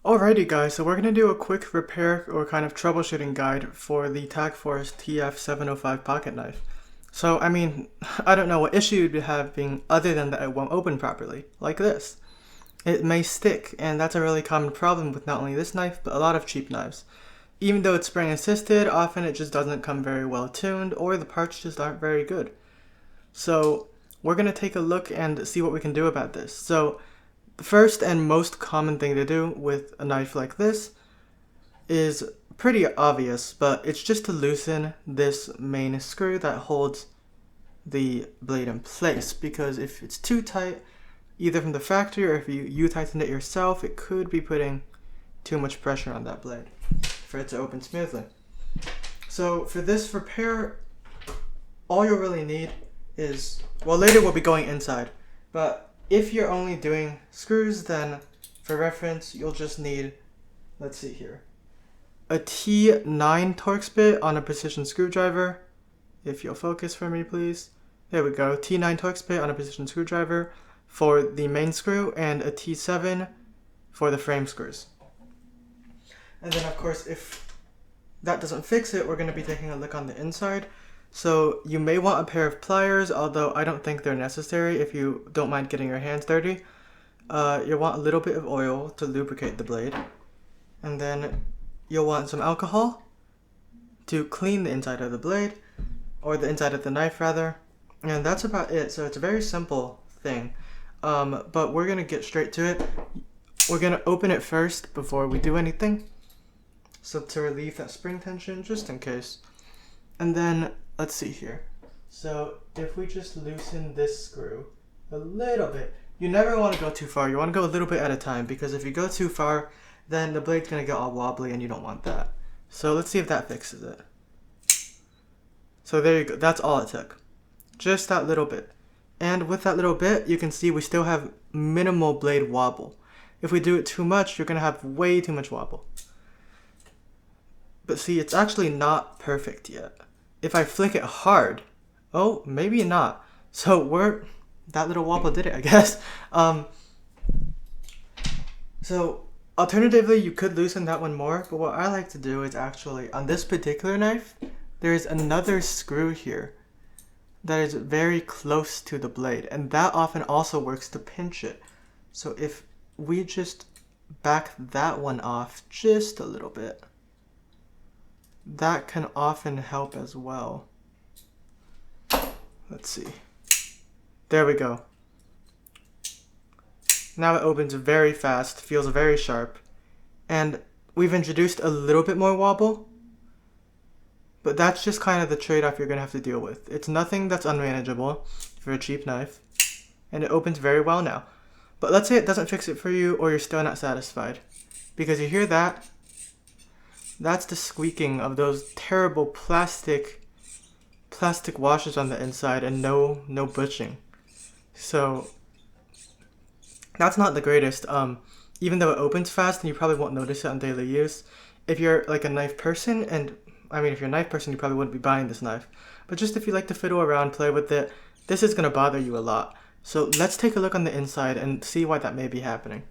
Alrighty guys, so we're going to do a quick repair or kind of troubleshooting guide for the TAGForce TF-705 pocket knife. So, I don't know what issue you'd be having other than that it won't open properly, like this. It may stick, and that's a really common problem with not only this knife, but a lot of cheap knives. Even though it's spring assisted, often it just doesn't come very well tuned, or the parts just aren't very good. So, we're going to take a look and see what we can do about this. So, the first and most common thing to do with a knife like this is pretty obvious, but it's just to loosen this main screw that holds the blade in place, because if it's too tight, either from the factory or if you tighten it yourself, it could be putting too much pressure on that blade for it to open smoothly. So for this repair, all you'll really need is, well, later we'll be going inside, but if you're only doing screws, then for reference, you'll just need, let's see here, a T9 Torx bit on a precision screwdriver. If you'll focus for me, please. There we go, T9 Torx bit on a precision screwdriver for the main screw, and a T7 for the frame screws. And then of course, if that doesn't fix it, we're going to be taking a look on the inside. So you may want a pair of pliers, although I don't think they're necessary if you don't mind getting your hands dirty. You'll want a little bit of oil to lubricate the blade. And then you'll want some alcohol to clean the inside of the blade, or the inside of the knife rather. And that's about it. So it's a very simple thing. But we're going to get straight to it. We're going to open it first before we do anything. So to relieve that spring tension, just in case. And then, let's see here. So if we just loosen this screw a little bit, you never want to go too far. You want to go a little bit at a time, because if you go too far, then the blade's going to get all wobbly and you don't want that. So let's see if that fixes it. So there you go. That's all it took. Just that little bit. And with that little bit, you can see we still have minimal blade wobble. If we do it too much, you're going to have way too much wobble. But see, it's actually not perfect yet. If I flick it hard, oh, maybe not. So that little wobble did it, I guess. So alternatively, you could loosen that one more, but what I like to do is actually, on this particular knife, there's another screw here that is very close to the blade, and that often also works to pinch it. So if we just back that one off just a little bit, that can often help as well. Let's see. There we go. Now it opens very fast, feels very sharp, and we've introduced a little bit more wobble, but that's just kind of the trade-off you're going to have to deal with. It's nothing that's unmanageable for a cheap knife, and it opens very well now. But let's say it doesn't fix it for you, or you're still not satisfied, because you hear that. That's the squeaking of those terrible plastic washers on the inside, and no butching. So that's not the greatest. Even though it opens fast, and you probably won't notice it on daily use. If you're like a knife person, and if you're a knife person, you probably wouldn't be buying this knife. But just if you like to fiddle around, play with it, this is gonna bother you a lot. So let's take a look on the inside and see why that may be happening.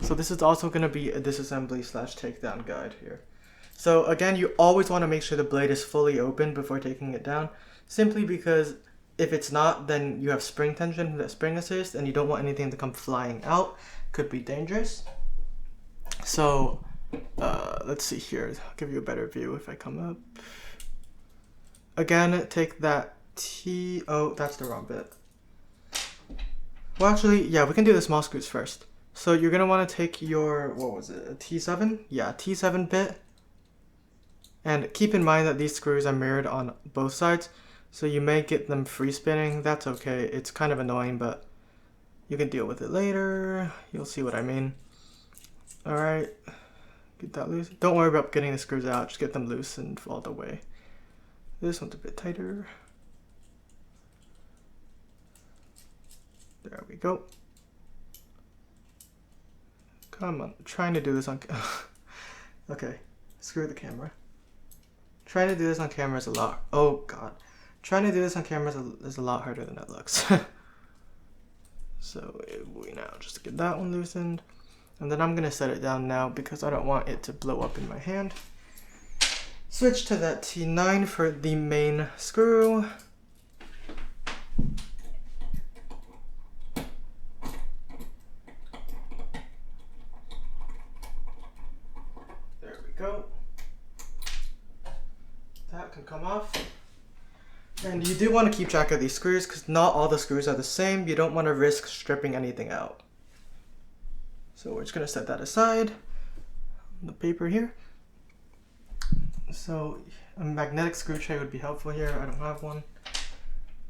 So this is also gonna be a disassembly / takedown guide here. So again, you always want to make sure the blade is fully open before taking it down, simply because if it's not, then you have spring tension from that spring assist, and you don't want anything to come flying out. Could be dangerous. So let's see here. I'll give you a better view if I come up. Again, take that oh, that's the wrong bit. Well, actually, yeah, we can do the small screws first. So you're going to want to take your, what was it, a T7? Yeah, T7 bit. And keep in mind that these screws are mirrored on both sides, so you may get them free spinning. That's okay. It's kind of annoying, but you can deal with it later. You'll see what I mean. Alright, get that loose. Don't worry about getting the screws out, just get them loosened all the way. This one's a bit tighter. There we go. Come on, I'm trying to do this on okay, screw the camera. Trying to do this on camera is a lot. Oh god. Trying to do this on camera is a lot harder than it looks. So we now just get that one loosened. And then I'm gonna set it down now because I don't want it to blow up in my hand. Switch to that T9 for the main screw. There we go. That can come off. And you do want to keep track of these screws because not all the screws are the same. You don't want to risk stripping anything out. So we're just going to set that aside. The paper here. So a magnetic screw tray would be helpful here. I don't have one.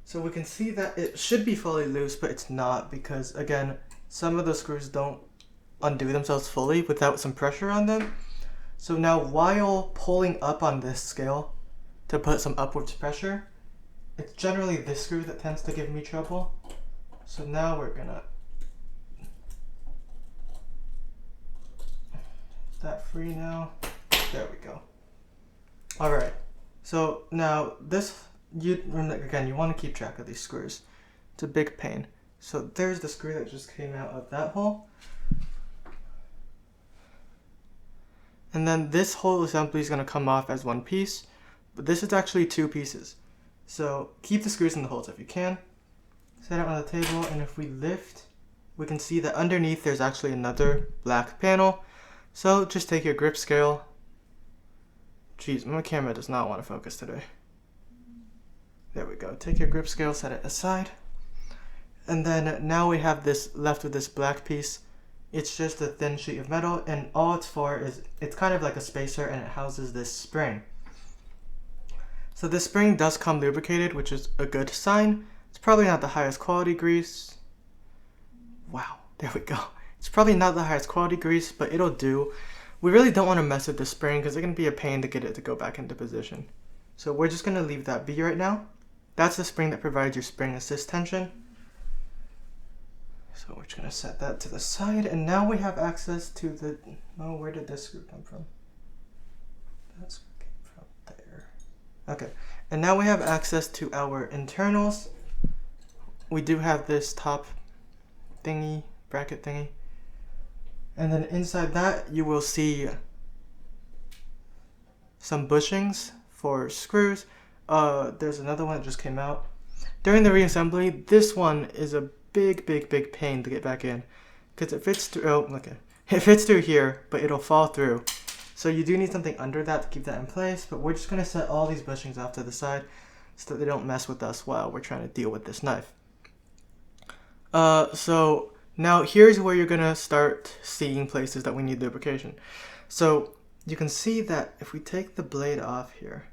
So we can see that it should be fully loose, but it's not because, again, some of the screws don't undo themselves fully without some pressure on them. So now while pulling up on this scale to put some upwards pressure, it's generally this screw that tends to give me trouble. So now we're gonna set that free now. There we go. All right. So now this, again, you want to keep track of these screws. It's a big pain. So there's the screw that just came out of that hole. And then this whole assembly is going to come off as one piece, but this is actually two pieces. So keep the screws in the holes if you can. Set it on the table, and if we lift, we can see that underneath there's actually another black panel. So just take your grip scale. Jeez, my camera does not want to focus today. There we go. Take your grip scale, set it aside. And then now we have this left with this black piece. It's just a thin sheet of metal, and all it's for is, it's kind of like a spacer, and it houses this spring. So this spring does come lubricated, which is a good sign. It's probably not the highest quality grease. Wow, there we go. It's probably not the highest quality grease, but it'll do. We really don't want to mess with the spring because it's going to be a pain to get it to go back into position. So we're just going to leave that be right now. That's the spring that provides your spring assist tension. So we're just going to set that to the side, and now we have access to the, oh, where did this screw come from? That screw came from there. Okay, and now we have access to our internals. We do have this top thingy, bracket thingy. And then inside that, you will see some bushings for screws. There's another one that just came out. During the reassembly, this one is a big pain to get back in because it fits through, oh, okay. It fits through here, but it'll fall through. So you do need something under that to keep that in place, but we're just gonna set all these bushings off to the side so that they don't mess with us while we're trying to deal with this knife. So now here's where you're gonna start seeing places that we need lubrication. So you can see that if we take the blade off here,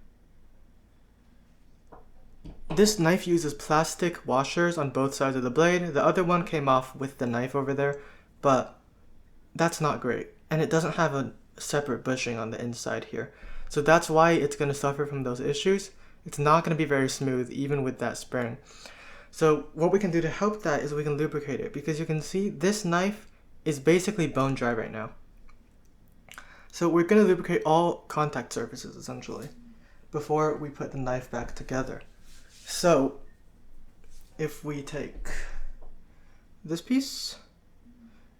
this knife uses plastic washers on both sides of the blade. The other one came off with the knife over there, but that's not great. And it doesn't have a separate bushing on the inside here. So that's why it's gonna suffer from those issues. It's not gonna be very smooth even with that spring. So what we can do to help that is we can lubricate it, because you can see this knife is basically bone dry right now. So we're going to lubricate all contact surfaces essentially before we put the knife back together. So if we take this piece,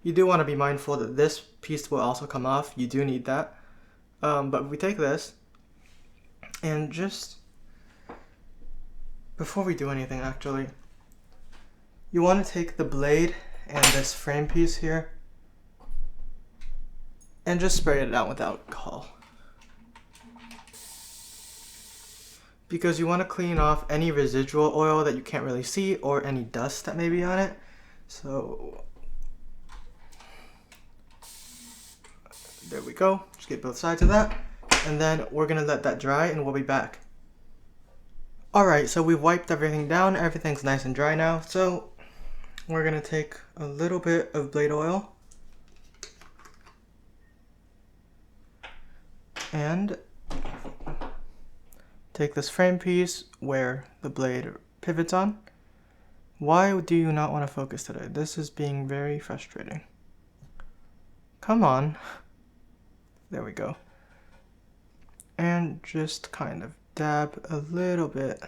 you do want to be mindful that this piece will also come off. You do need that. But if we take this and just, before we do anything actually, you want to take the blade and this frame piece here and just spray it out with alcohol. Because you want to clean off any residual oil that you can't really see or any dust that may be on it. So there we go. Just get both sides of that. And then we're going to let that dry and we'll be back. Alright, so we've wiped everything down. Everything's nice and dry now. So we're going to take a little bit of blade oil and take this frame piece where the blade pivots on. Why do you not want to focus today? This is being very frustrating. Come on. There we go. And just kind of dab a little bit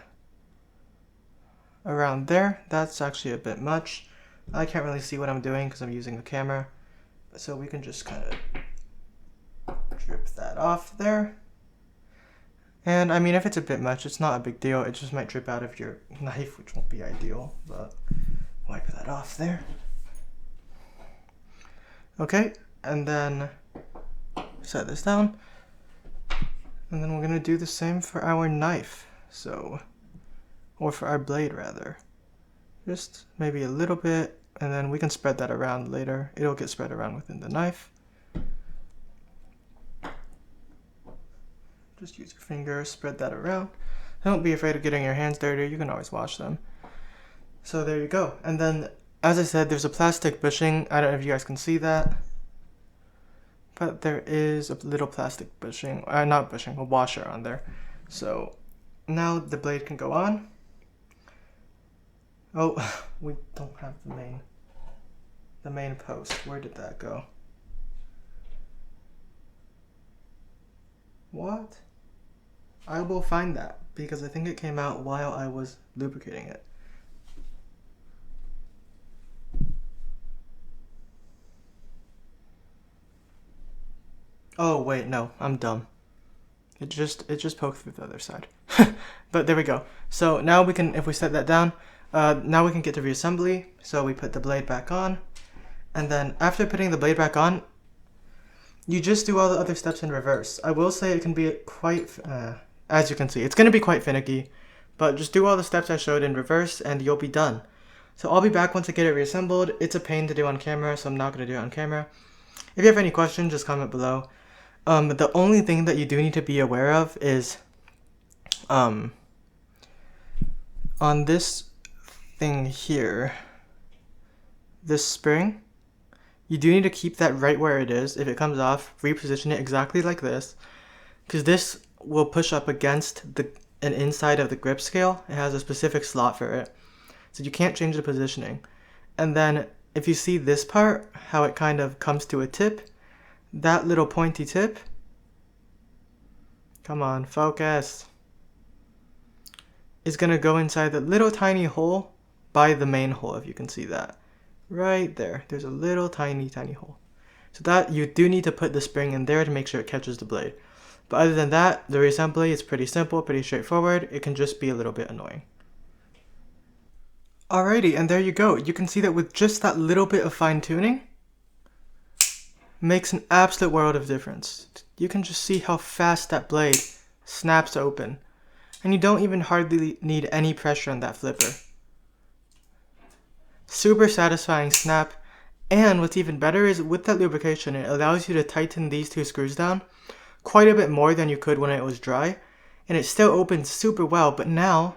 around there. That's actually a bit much. I can't really see what I'm doing because I'm using the camera. So we can just kind of drip that off there. And I mean, if it's a bit much, it's not a big deal. It just might drip out of your knife, which won't be ideal, but wipe that off there. Okay, and then set this down. And then we're gonna do the same for our knife. So, or for our blade rather. Just maybe a little bit, and then we can spread that around later. It'll get spread around within the knife. Just use your fingers, spread that around. Don't be afraid of getting your hands dirty, you can always wash them. So there you go. And then, as I said, there's a plastic bushing. I don't know if you guys can see that. But there is a little plastic bushing, not bushing, a washer on there. So now the blade can go on. Oh, we don't have the main post. Where did that go? What? I will find that because I think it came out while I was lubricating it. Oh wait, no, I'm dumb. It just poked through the other side. But there we go. So now we can, if we set that down, now we can get to reassembly. So we put the blade back on, and then after putting the blade back on, you just do all the other steps in reverse. I will say it can be quite, as you can see, it's going to be quite finicky, but just do all the steps I showed in reverse and you'll be done. So I'll be back once I get it reassembled. It's a pain to do on camera, so I'm not going to do it on camera. If you have any questions, just comment below. The only thing that you do need to be aware of is, on this thing here, this spring, you do need to keep that right where it is. If it comes off, reposition it exactly like this, because this will push up against an inside of the grip scale. It has a specific slot for it, so you can't change the positioning. And then if you see this part, how it kind of comes to a tip, that little pointy tip, come on, focus, is going to go inside the little tiny hole by the main hole, if you can see that. Right there, there's a little tiny hole. So that you do need to put the spring in there to make sure it catches the blade. But other than that, the reassembly is pretty simple, pretty straightforward. It can just be a little bit annoying. Alrighty, and there you go. You can see that with just that little bit of fine tuning, makes an absolute world of difference. You can just see how fast that blade snaps open. And you don't even hardly need any pressure on that flipper. Super satisfying snap. And what's even better is with that lubrication, it allows you to tighten these two screws down quite a bit more than you could when it was dry. And it still opens super well, but now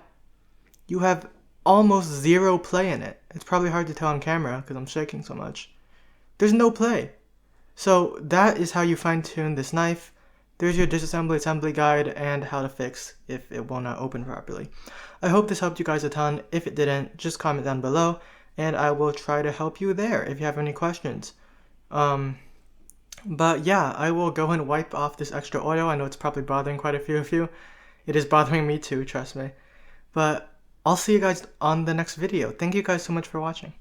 you have almost zero play in it. It's probably hard to tell on camera because I'm shaking so much. There's no play. So that is how you fine tune this knife. There's your disassembly assembly guide and how to fix if it will not open properly. I hope this helped you guys a ton. If it didn't, just comment down below and I will try to help you there if you have any questions. But yeah, I will go and wipe off this extra oil. I know it's probably bothering quite a few of you. It is bothering me too, trust me. But I'll see you guys on the next video. Thank you guys so much for watching.